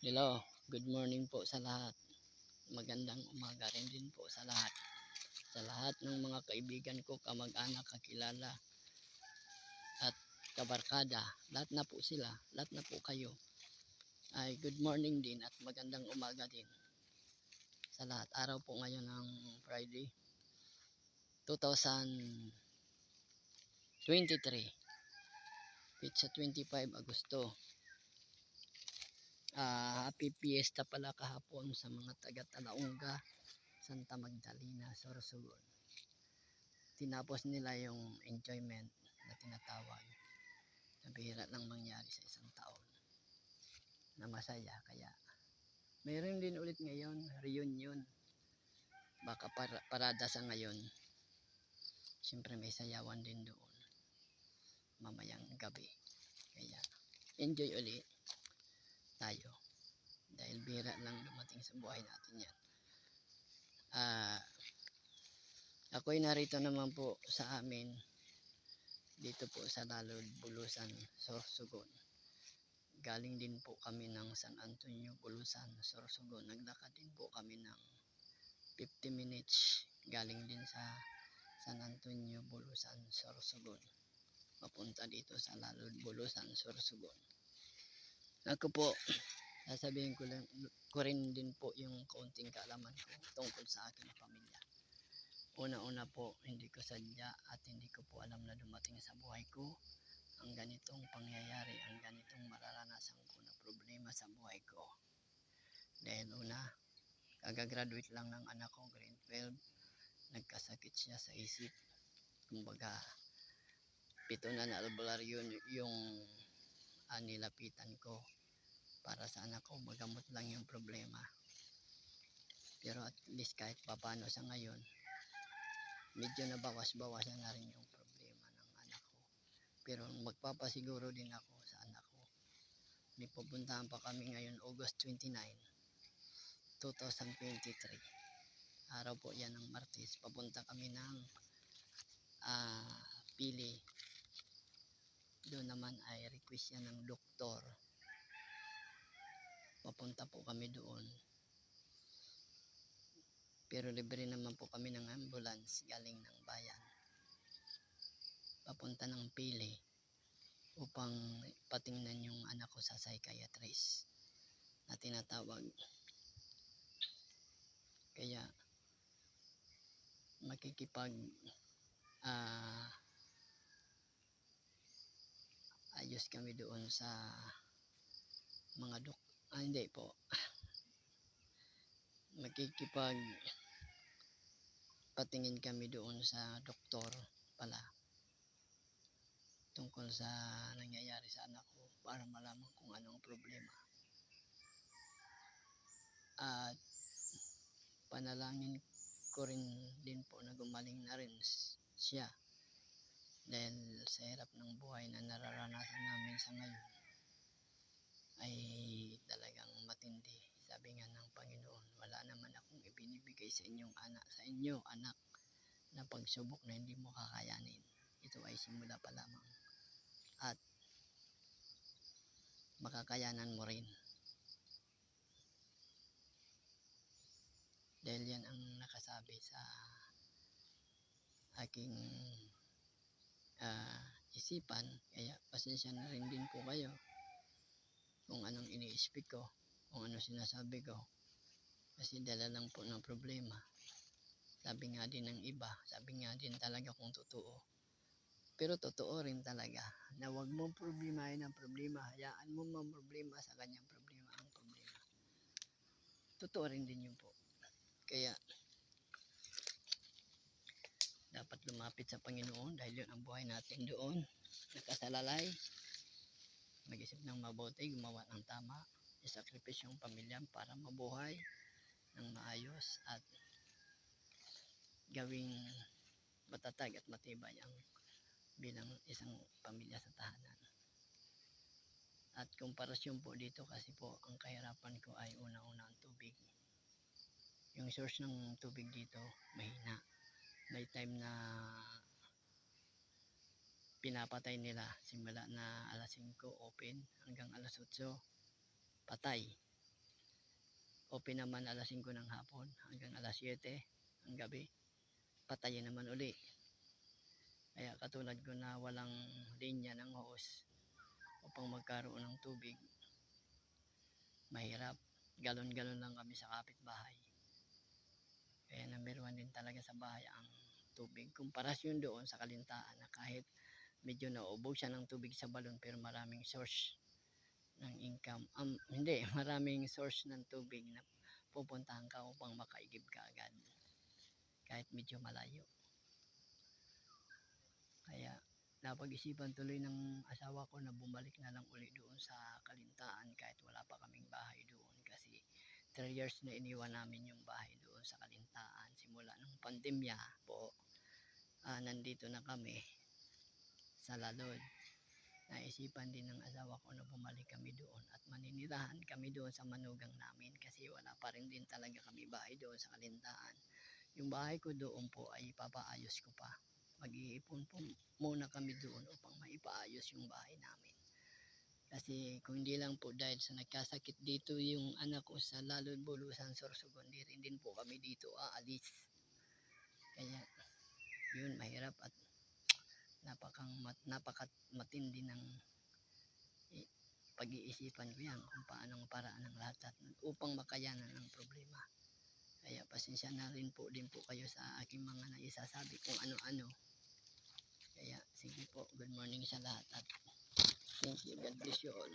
Hello, good morning po sa lahat. Magandang umaga rin din po sa lahat. Sa lahat ng mga kaibigan ko, kamag-anak, kakilala at kabarkada. Lahat na po sila, lahat na po kayo. Ay good morning din at magandang umaga din sa lahat. Araw po ngayon ng Friday, 2023. Pizza 25 Agosto. Happy Fiesta pala kahapon sa mga taga Talaunga, Santa Magdalena, Sorsogon. Tinapos nila yung enjoyment na tinatawag na bihira lang mangyari sa isang taon na masaya. Kaya mayroon din ulit ngayon reunion, baka parada sa ngayon. Siyempre may sayawan din doon mamayang gabi, kaya enjoy ulit tayo dahil bihira lang dumating sa buhay natin yan. Ako'y narito naman po sa amin dito po sa Lalod, Bulusan, Sorsogon. Galing din po kami ng San Antonio, Bulusan, Sorsogon. Naglakad din po kami ng 50 minutes galing din sa San Antonio, Bulusan, Sorsogon. Papunta dito sa Lalod, Bulusan, Sorsogon. Ako po, sasabihin ko rin din po yung kaunting kaalaman ko tungkol sa aking pamilya. Una-una po, hindi ko sadya at hindi ko po alam na dumating sa buhay ko ang ganitong pangyayari, ang ganitong mararanasan ko na problema sa buhay ko. Dahil una, kagagraduate lang ng anak ko, grade 12, nagkasakit siya sa isip. Kumbaga, 7 na albularyo yung nilapitan ko para sa anak ko, magamot lang yung problema. Pero at least kahit papano sa ngayon, medyo nabawas-bawasan na rin yung problema ng anak ko. Pero magpapasiguro din ako sa anak ko. May pupuntahan pa kami ngayon August 29, 2023. Araw po yan ng Martes. Papunta kami ng Pili. Doon naman ay request yan ng doktor. Papunta po kami doon. Pero libre naman po kami ng ambulance galing ng bayan. Papunta ng Pili upang patingnan yung anak ko sa psychiatrist na tinatawag. Kaya makikipag ayos kami doon sa mga hindi po. Makikipag patingin kami doon sa doktor pala tungkol sa nangyayari sa anak ko para malaman kung anong problema. At panalangin ko rin din po na gumaling na rin siya dahil sa hirap ng buhay na nararanasan namin sa ngayon ay talagang matindi. Sabi nga ng Panginoon, wala naman akong ibinibigay sa inyong anak na pagsubok na hindi mo kakayanin. Ito ay simula pa lamang at makakayanan mo rin. Dahil yan ang nakasabi sa aking isipan, kaya pasensya na rin din po kayo kung anong ini-speak ko, kung ano sinasabi ko, kasi dala lang po ng problema. Sabi nga din ng iba, sabi nga din talaga kung totoo, pero totoo rin talaga na wag mong problemahin ang problema, hayaan mo mang problema sa kanyang problema ang problema. Totoo rin din yun po. Kaya dapat lumapit sa Panginoon dahil yun ang buhay natin doon, nakasalalay. Mag-isip ng mabuti, gumawa ng tama, isakripisyo yung pamilya para mabuhay ng maayos at gawing matatag at matibay ang bilang isang pamilya sa tahanan. At komparasyon po dito kasi po ang kahirapan ko ay una-una ang tubig. Yung source ng tubig dito mahina. May time na pinapatay nila simula na alas 5 open hanggang alas 8 patay. open naman alas 5 ng hapon hanggang alas 7 ng gabi, patayin naman uli. Kaya katulad ko na walang linya ng hose upang magkaroon ng tubig, mahirap. Galon-galon lang kami sa kapitbahay. Kaya number 1 din talaga sa bahay ang tubig. Komparasyon doon sa Kalintaan na kahit medyo naubos siya ng tubig sa balon pero maraming source ng income. Hindi, maraming source ng tubig na pupuntahan ka upang makaigib ka agad. Kahit medyo malayo. Kaya napag-isipan tuloy ng asawa ko na bumalik na lang uli doon sa Kalintaan kahit wala pa kaming bahay doon kasi 3 years na iniwan namin yung bahay doon sa Kalintaan simula nung pandemya po. Nandito na kami sa Lalod. Naisipan din ng asawa ko na bumalik kami doon at maninirahan kami doon sa manugang namin kasi wala pa rin din talaga kami bahay doon sa Kalintaan. Yung bahay ko doon po ay ipapaayos ko pa. Mag-iipon po muna kami doon upang maipaayos yung bahay namin. Kasi kung hindi lang po dahil sa nagkasakit dito yung anak ko sa Lalod, Bulusan, Sorsogon, di rin din po kami dito aalis. Kaya yun, mahirap at napakamatindi ng pag-iisipan ko yan kung paanong paraan ng lahat at upang makayanan ng problema. Kaya pasensya na rin po din po kayo sa aking mga naisasabi kung ano-ano. Kaya sige po, good morning sa lahat at thank you, God bless you all.